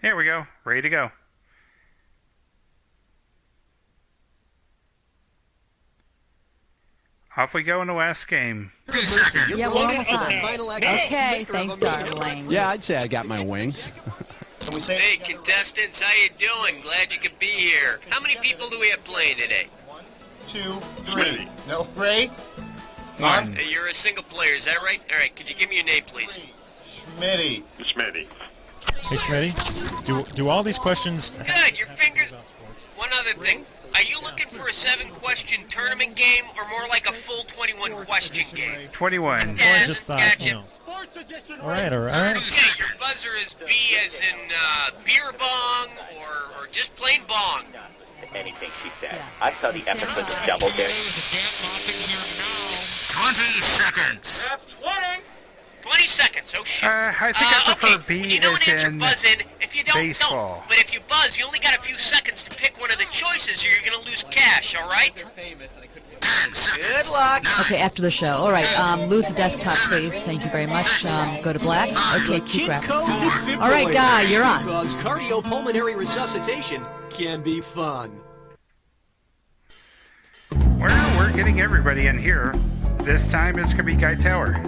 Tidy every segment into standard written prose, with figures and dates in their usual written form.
Here we go. Ready to go. Off we go in the last game. 2 seconds. Yeah, we're almost on. Okay, thanks, darling. Yeah, I'd say I got my wings. Hey, contestants, how you doing? Glad you could be here. How many people do we have playing today? 1, 2, 3. No, Ray? One. Hey, you're a single player, is that right? All right, could you give me your name, please? Schmitty. Smitty. Hey, Schmitty, do all these questions... Good, your fingers... One other thing. Are you looking for a 7-question tournament game or more like a full 21-question game? 21. Yeah, just thought, gotcha. you know. All right. Okay, your buzzer is B as in beer bong or just plain bong. Anything she said. I saw the episode of Double Dare. 20 seconds. That's 20. 20 seconds, oh shit. I think I prefer okay. B When you don't as answer, in buzz in. If you don't, baseball. don't. But if you buzz, you only got a few seconds to pick one of the choices or you're going to lose cash, all right? 10 seconds. Good luck. Okay, after the show. All right, lose the desktop, please. Thank you very much. Go to black. Okay, keep graphics. All right, Guy, you're on. Because cardiopulmonary resuscitation can be fun. We're getting everybody in here. This time it's going to be Guy Tower.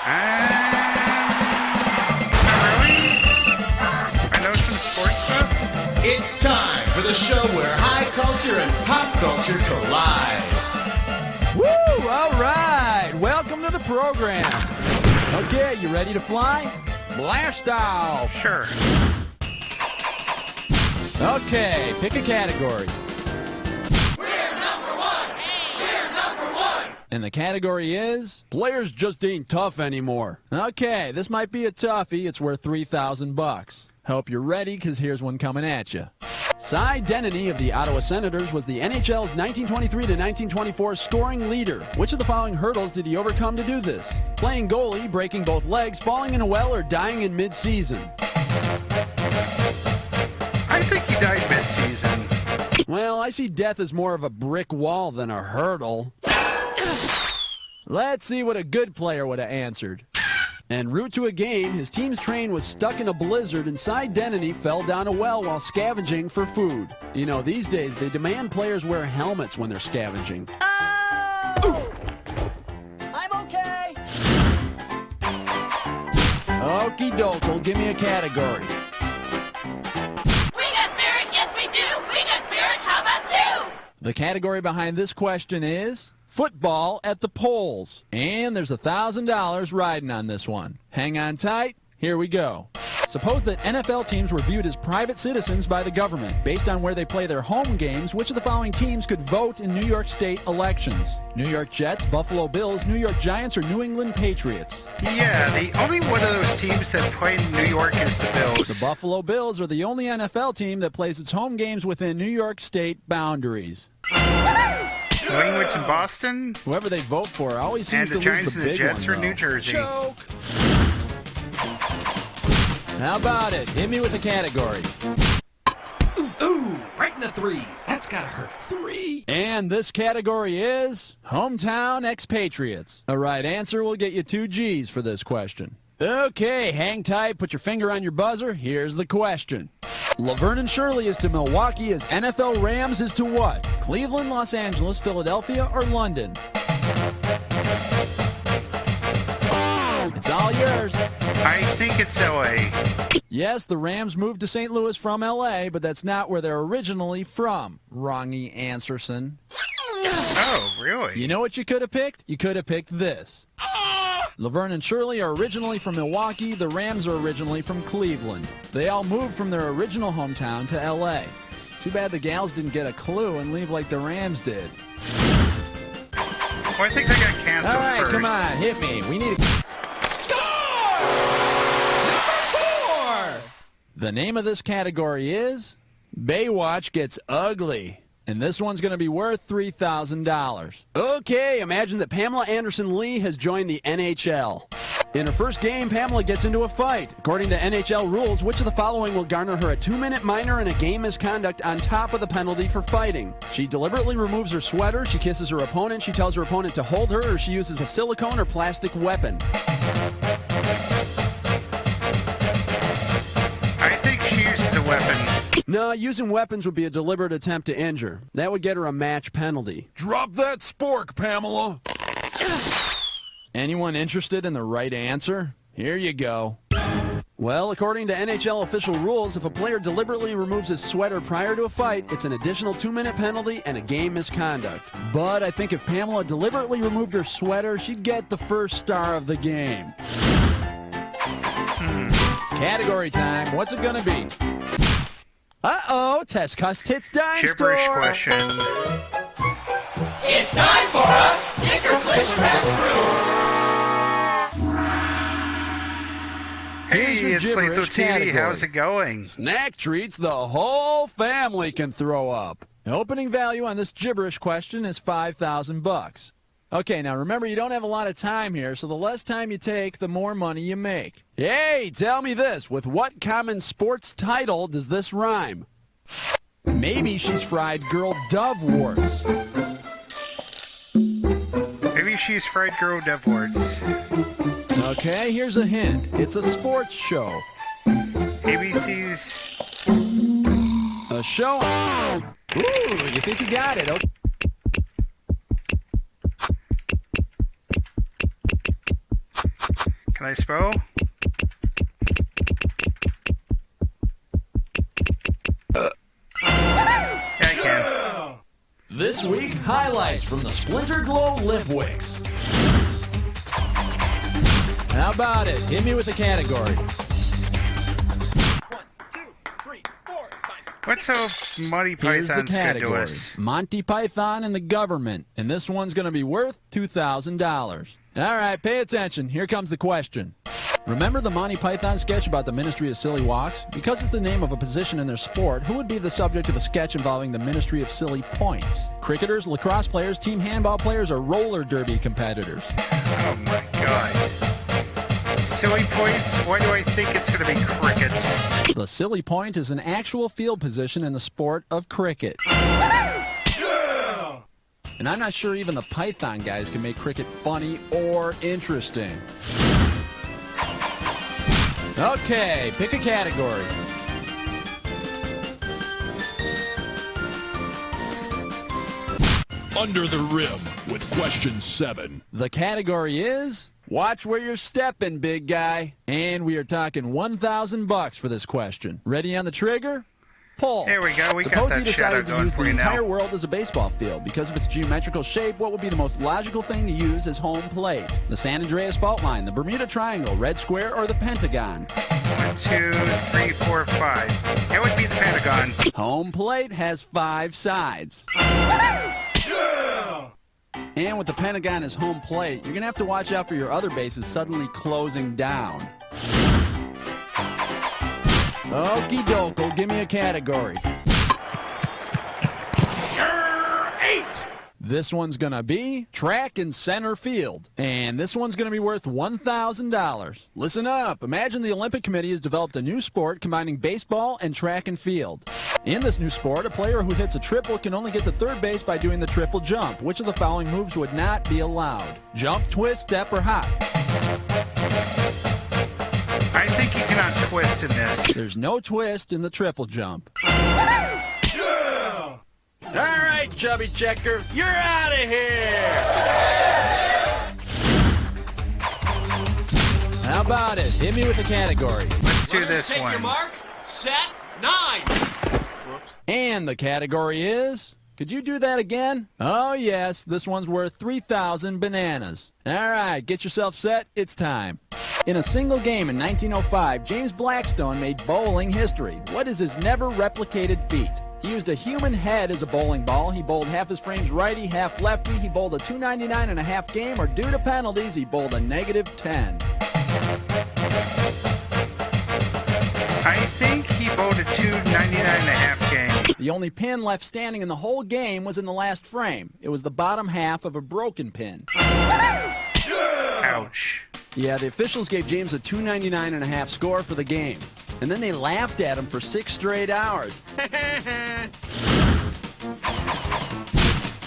I know some sports stuff. It's time for the show where high culture and pop culture collide. Woo! All right. Welcome to the program. Okay, you ready to fly? Blast off. Sure. Okay, pick a category. And the category is players just ain't tough anymore. Okay, this might be a toughie. It's worth $3,000. Hope you're ready, because here's one coming at you. Cy Denneny of the Ottawa Senators was the NHL's 1923 to 1924 scoring leader. Which of the following hurdles did he overcome to do this? Playing goalie, breaking both legs, falling in a well, or dying in mid-season? I think he died mid-season. Well, I see death as more of a brick wall than a hurdle. Let's see what a good player would have answered. En route to a game, his team's train was stuck in a blizzard and Cy Denneny fell down a well while scavenging for food. You know, these days they demand players wear helmets when they're scavenging. I'm okay. Okie doke, give me a category. We got spirit, yes we do. We got spirit, how about 2? The category behind this question is football at the polls. And there's $1,000 riding on this one. Hang on tight. Here we go. Suppose that NFL teams were viewed as private citizens by the government. Based on where they play their home games, which of the following teams could vote in New York State elections? New York Jets, Buffalo Bills, New York Giants, or New England Patriots? Yeah, the only one of those teams that play in New York is the Bills. The Buffalo Bills are the only NFL team that plays its home games within New York State boundaries. New England's in Boston. Whoever they vote for always seems And the to lose Giants the and the big Jets one, are though. New Jersey. Choke. How about it? Hit me with a category. Ooh, right in the 3s. That's gotta hurt. 3. And this category is hometown expatriates. A right answer will get you 2 G's for this question. Okay, hang tight, put your finger on your buzzer. Here's the question. Laverne and Shirley is to Milwaukee as NFL Rams is to what? Cleveland, Los Angeles, Philadelphia, or London? It's all yours. I think it's L.A. Yes, the Rams moved to St. Louis from L.A., but that's not where they're originally from. Wrongy Answerson. Oh, really? You know what you could have picked? You could have picked this. Laverne and Shirley are originally from Milwaukee. The Rams are originally from Cleveland. They all moved from their original hometown to L.A. Too bad the gals didn't get a clue and leave like the Rams did. Well, I think they got canceled All right, first. come on, hit me. We need a... The name of this category is Baywatch Gets Ugly. And this one's going to be worth $3,000. Okay, imagine that Pamela Anderson Lee has joined the NHL. In her first game, Pamela gets into a fight. According to NHL rules, which of the following will garner her a 2-minute minor and a game misconduct on top of the penalty for fighting? She deliberately removes her sweater, she kisses her opponent, she tells her opponent to hold her, or she uses a silicone or plastic weapon. I think she uses a weapon. No, using weapons would be a deliberate attempt to injure. That would get her a match penalty. Drop that spork, Pamela. Anyone interested in the right answer? Here you go. Well, according to NHL official rules, if a player deliberately removes his sweater prior to a fight, it's an additional 2-minute penalty and a game misconduct. But I think if Pamela deliberately removed her sweater, she'd get the first star of the game. Category time. What's it gonna be? Uh-oh, Test Cuss Tits Dime Gibberish Store. question. It's time for a Knicker-Clish Press Crew. Hey, Here's it's your Lethal gibberish TV. category. How's it going? Snack treats the whole family can throw up. The opening value on this gibberish question is $5,000. Okay, now remember you don't have a lot of time here, so the less time you take, the more money you make. Hey, tell me this. With what common sports title does this rhyme? Maybe she's fried girl doveworts. Maybe she's fried girl doveworts. Okay, here's a hint. It's a sports show. ABC's... A show... Ooh, you think you got it. Okay. Can I spell? Yeah, I can. This week, highlights from the Splinter Glow Lip Wicks. How about it? Hit me with a category. 1, 2, 3, 4, 5. What's so Monty Here's the Python's good to category. us? Monty Python and the government. And this one's going to be worth $2,000. All right, pay attention. Here comes the question. Remember the Monty Python sketch about the Ministry of Silly Walks? Because it's the name of a position in their sport, who would be the subject of a sketch involving the Ministry of Silly Points? Cricketers, lacrosse players, team handball players, or roller derby competitors? Oh my god. Silly points? Why do I think it's going to be cricket? The silly point is an actual field position in the sport of cricket. And I'm not sure even the Python guys can make cricket funny or interesting. Okay, pick a category. Under the rim with question 7. The category is watch where you're stepping, big guy. And we are talking $1,000 for this question. Ready on the trigger? Pull. There we go. We got Suppose that you shadow decided to going use for the you now. entire world as a baseball field. Because of its geometrical shape, what would be the most logical thing to use as home plate? The San Andreas Fault Line, the Bermuda Triangle, Red Square, or the Pentagon? 1, 2, 3, 4, 5. It would be the Pentagon. Home plate has 5 sides. And with the Pentagon as home plate, you're going to have to watch out for your other bases suddenly closing down. Okie dokie, give me a category. 8. This one's going to be track and center field. And this one's going to be worth $1,000. Listen up. Imagine the Olympic Committee has developed a new sport combining baseball and track and field. In this new sport, a player who hits a triple can only get to third base by doing the triple jump. Which of the following moves would not be allowed? Jump, twist, step, or hop? I think you cannot twist in this. There's no twist in the triple jump. All right, Chubby Checker, you're out of here. How about it? Hit me with a category. Let's do Runners, this take your one. mark. Set. 9. Whoops. And the category is... Could you do that again? Oh, yes. This one's worth 3,000 bananas. All right, get yourself set. It's time. In a single game in 1905, James Blackstone made bowling history. What is his never-replicated feat? He used a human head as a bowling ball. He bowled half his frames righty, half lefty. He bowled a 299 and a half game, or due to penalties, he bowled a -10. I think he bowled a 299 and a half game. The only pin left standing in the whole game was in the last frame. It was the bottom half of a broken pin. Ouch. Yeah, the officials gave James a 299.5 score for the game. And then they laughed at him for 6 straight hours.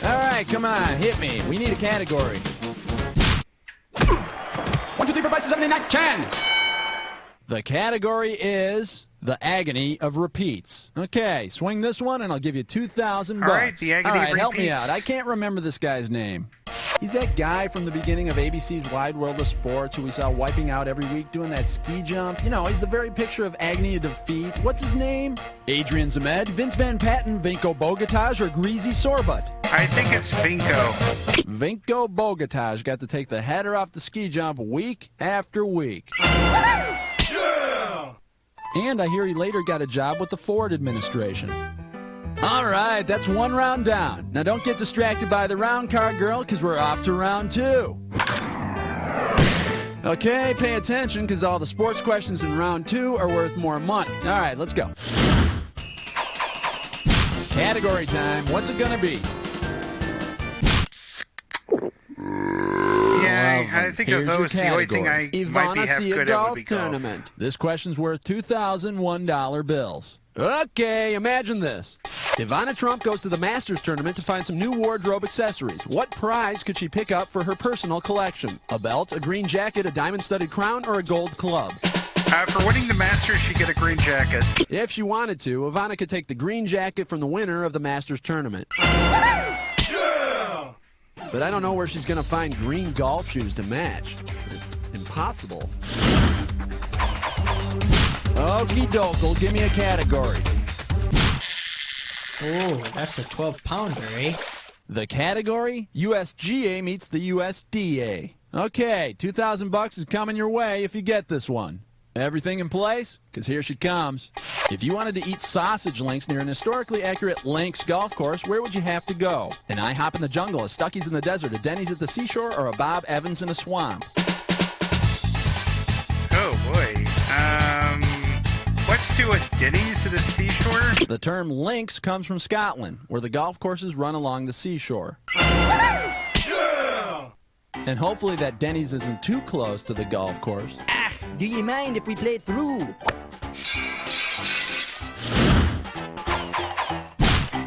All right, come on, hit me. We need a category. 1, 2, 3, 4, 5, 6, 7, 8, 9, 10. The category is the agony of repeats. Okay, swing this one and I'll give you 2,000 bucks. All right, the agony of repeats. Help me out. I can't remember this guy's name. He's that guy from the beginning of ABC's Wide World of Sports who we saw wiping out every week doing that ski jump. You know, he's the very picture of agony of defeat. What's his name? Adrian Zemed, Vince Van Patten, Vinko Bogataj, or Greasy Sorebutt? I think it's Vinko. Vinko Bogataj got to take the header off the ski jump week after week. And I hear he later got a job with the Ford administration. All right, that's one round down. Now don't get distracted by the round card, girl, because we're off to round 2. Okay, pay attention, because all the sports questions in round 2 are worth more money. All right, let's go. Category time. What's it going to be? Yeah, I think of those, the only thing I might be half good at would be golf. Tournament. This question's worth $2,001 bills. Okay, imagine this. Ivana Trump goes to the Masters tournament to find some new wardrobe accessories. What prize could she pick up for her personal collection? A belt, a green jacket, a diamond-studded crown, or a gold club? For winning the Masters, she'd get a green jacket. If she wanted to, Ivana could take the green jacket from the winner of the Masters tournament. But I don't know where she's going to find green golf shoes to match. It's impossible. Okie doke, give me a category. Oh, that's a 12-pounder, eh? The category? USGA meets the USDA. Okay, 2,000 bucks is coming your way if you get this one. Everything in place? Because here she comes. If you wanted to eat sausage links near an historically accurate links golf course, where would you have to go? An IHOP in the jungle, a Stuckey's in the desert, a Denny's at the seashore, or a Bob Evans in a swamp? Oh, boy. Let's do a Denny's at the seashore. The term links comes from Scotland, where the golf courses run along the seashore. And hopefully that Denny's isn't too close to the golf course. Do you mind if we play through?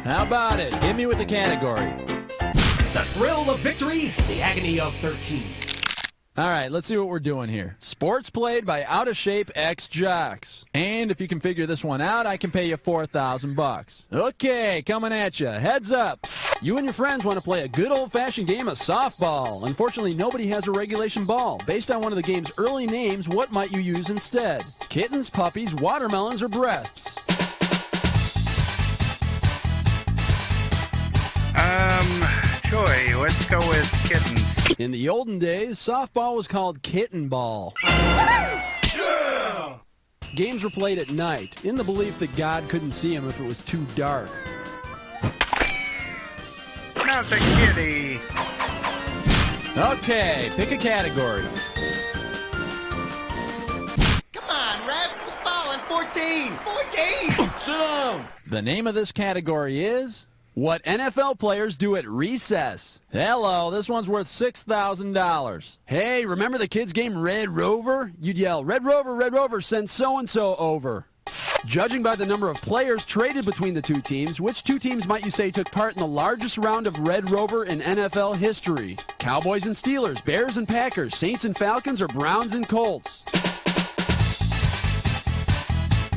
How about it? Hit me with the category. The thrill of victory, the agony of 13. All right, let's see what we're doing here. Sports played by out-of-shape ex-jocks. And if you can figure this one out, I can pay you 4,000 bucks. Okay, coming at you. Heads up. You and your friends want to play a good old-fashioned game of softball. Unfortunately, nobody has a regulation ball. Based on one of the game's early names, what might you use instead? Kittens, puppies, watermelons, or breasts? Joy, let's go with kittens. In the olden days, softball was called kitten ball. Games were played at night, in the belief that God couldn't see them if it was too dark. Not the kitty. Okay, pick a category. Come on, Rev. It's falling. 14. 14. Sit down. The name of this category is what NFL players do at recess. Hello, this one's worth $6,000. Hey, remember the kids' game Red Rover? You'd yell, Red Rover, send so-and-so over. Judging by the number of players traded between the two teams, which two teams might you say took part in the largest round of Red Rover in NFL history? Cowboys and Steelers, Bears and Packers, Saints and Falcons, or Browns and Colts?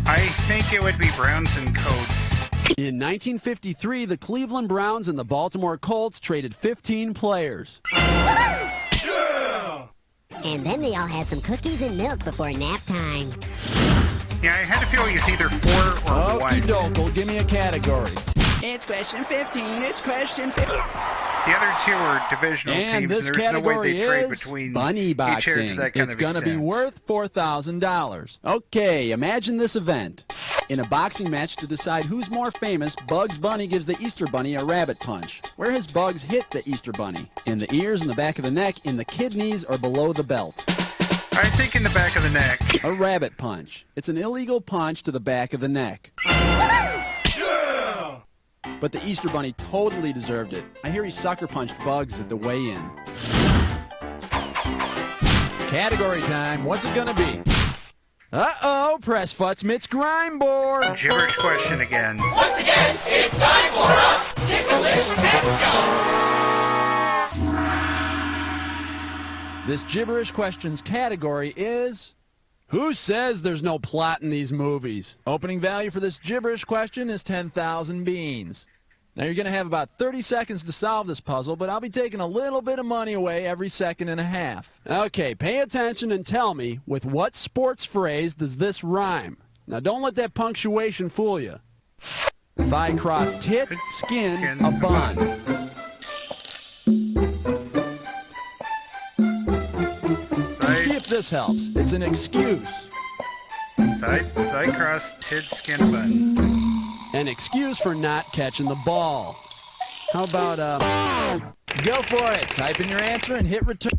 I think it would be Browns and Colts. In 1953, the Cleveland Browns and the Baltimore Colts traded 15 players. And then they all had some cookies and milk before nap time. Yeah, I had a feeling it's either 4 or 1. Okie doke, give me a category. It's question 15. It's question 15. The other two are divisional and teams, this and there's no way category they trade is between bunny boxing. each other to that kind it's of going to be extent. worth $4,000. Okay, imagine this event. In a boxing match to decide who's more famous, Bugs Bunny gives the Easter Bunny a rabbit punch. Where has Bugs hit the Easter Bunny? In the ears, in the back of the neck, in the kidneys, or below the belt? I think in the back of the neck. A rabbit punch. It's an illegal punch to the back of the neck. But the Easter Bunny totally deserved it. I hear he sucker punched Bugs at the weigh-in. Category time. What's it going to be? Uh-oh, press futz mitts grime board. Gibberish question again. Once again, it's time for a ticklish test. This gibberish questions category is... Who says there's no plot in these movies? Opening value for this gibberish question is 10,000 beans. Now you're going to have about 30 seconds to solve this puzzle, but I'll be taking a little bit of money away every second and a half. Okay, pay attention and tell me, with what sports phrase does this rhyme? Now don't let that punctuation fool you. Thigh cross tit, skin, a bun. See if this helps. It's an excuse. Thigh cross, tit, skin, a bun. An excuse for not catching the ball. How about, go for it. Type in your answer and hit return.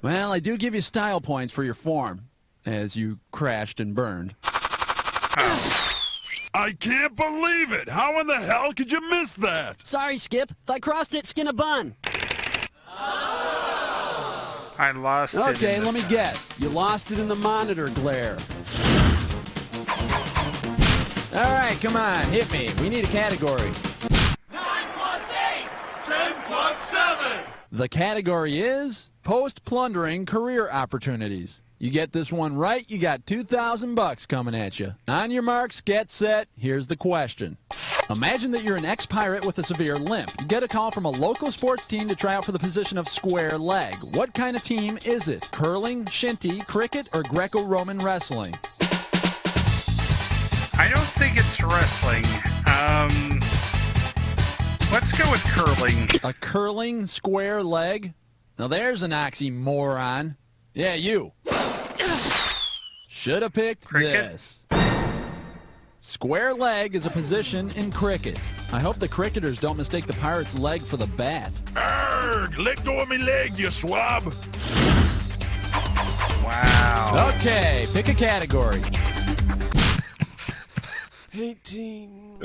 Well, I do give you style points for your form, as you crashed and burned. I can't believe it! How in the hell could you miss that? Sorry, Skip. Thigh crossed it, skin a bun. I lost it. Okay, let me guess. You lost it in the monitor glare. All right, come on, hit me. We need a category. 9 plus 8. 10 plus 7. The category is post-plundering career opportunities. You get this one right, you got $2,000 coming at you. On your marks, get set, here's the question. Imagine that you're an ex-pirate with a severe limp. You get a call from a local sports team to try out for the position of square leg. What kind of team is it? Curling, shinty, cricket, or Greco-Roman wrestling? I don't think it's wrestling. Let's go with curling. A curling square leg? Now there's an oxymoron. Yeah, you. Should have picked Cricket? this. Square leg is a position in cricket. I hope the cricketers don't mistake the pirate's leg for the bat. Arrgh! Let go of me leg, you swab! Wow. Okay, pick a category. 18.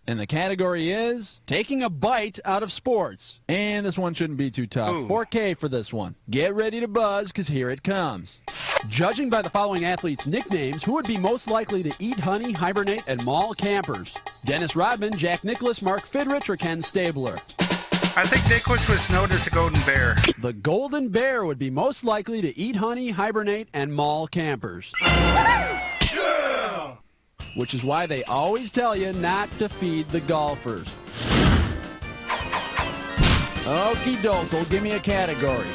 And the category is taking a bite out of sports. And this one shouldn't be too tough. Ooh. 4K for this one. Get ready to buzz, because here it comes. Judging by the following athletes' nicknames, who would be most likely to eat honey, hibernate, and maul campers? Dennis Rodman, Jack Nicklaus, Mark Fidrich, or Ken Stabler? I think Nicholas was known as a golden bear. The golden bear would be most likely to eat honey, hibernate, and maul campers. Yeah! Which is why they always tell you not to feed the golfers. Okie doke, give me a category.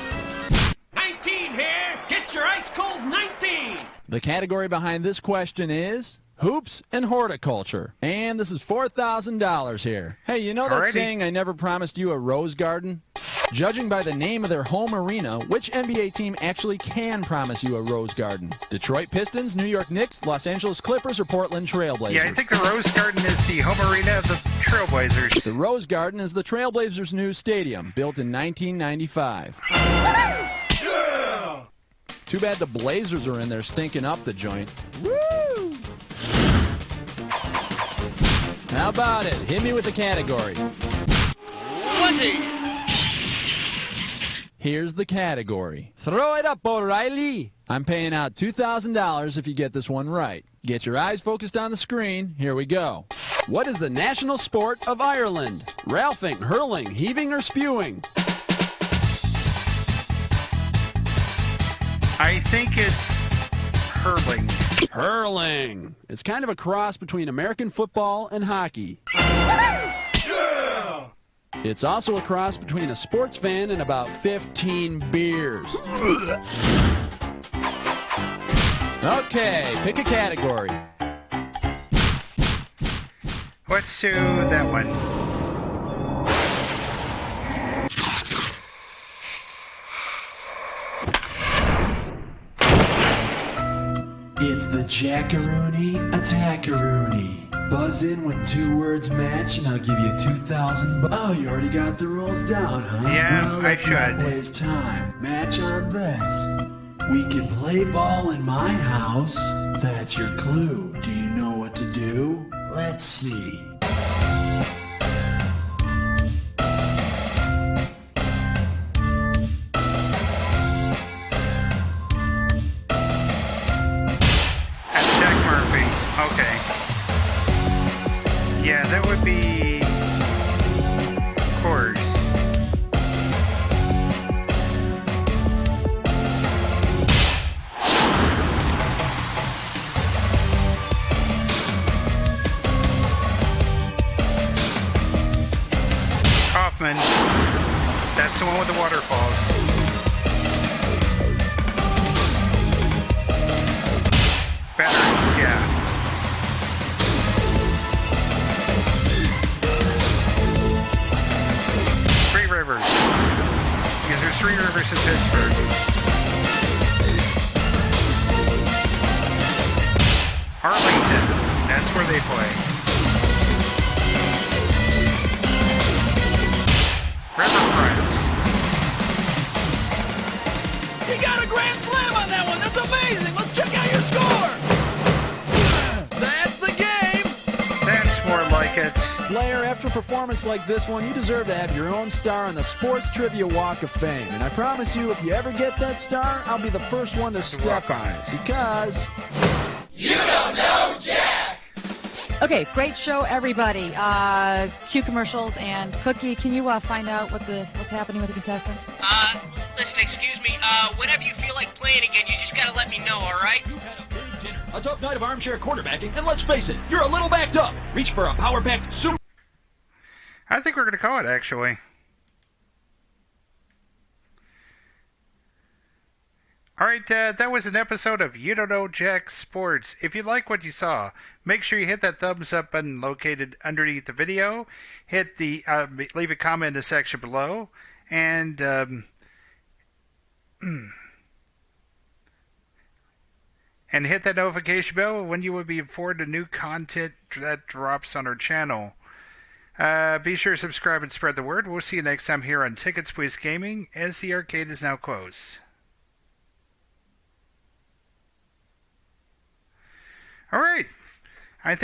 19 here! Get your ice cold 19! The category behind this question is hoops and horticulture. And this is $4,000 here. Hey, you know that Alrighty. saying, I never promised you a rose garden? Judging by the name of their home arena, which NBA team actually can promise you a rose garden? Detroit Pistons, New York Knicks, Los Angeles Clippers, or Portland Trailblazers? Yeah, I think the Rose Garden is the home arena of the Trailblazers. The Rose Garden is the Trailblazers' new stadium, built in 1995. Yeah! Too bad the Blazers are in there stinking up the joint. Woo! How about it? Hit me with the category. 20. Here's the category. Throw it up, O'Reilly. I'm paying out $2,000 if you get this one right. Get your eyes focused on the screen. Here we go. What is the national sport of Ireland? Ralphing, hurling, heaving, or spewing? I think it's hurling. Hurling. It's kind of a cross between American football and hockey. Yeah! It's also a cross between a sports fan and about 15 beers. Okay, pick a category. Let's do that one. It's the Jackaroony Attackaroony. Buzz in when 2 words match and I'll give you 2,000 Oh, you already got the rules down, huh? Yeah, well, I let's should. not waste time. Match on this. We can play ball in my house. That's your clue. Do you know what to do? Let's see. the one with the waterfalls. Batteries, yeah. Three Rivers. Because there's Three Rivers in Pittsburgh. Arlington. That's where they play. Riverfront. You got a grand slam on that one. That's amazing. Let's check out your score. That's the game. That's more like it. Player, after a performance like this one, you deserve to have your own star on the Sports Trivia Walk of Fame. And I promise you, if you ever get that star, I'll be the first one to step on it. Because... You don't know Jack! Okay, great show, everybody. Cue commercials and Cookie. Can you find out what's happening with the contestants? Listen, excuse me. Whenever you feel like playing again, you just gotta let me know, all right? You had a big dinner, a tough night of armchair quarterbacking, and let's face it, you're a little backed up. Reach for a power-packed super. I think we're gonna call it, actually. All right, that was an episode of You Don't Know Jack Sports. If you like what you saw, make sure you hit that thumbs up button located underneath the video. Hit the leave a comment in the section below, and and hit that notification bell when you will be informed of new content that drops on our channel. Be sure to subscribe and spread the word. We'll see you next time here on Tickets Please Gaming, as the arcade is now closed. All right.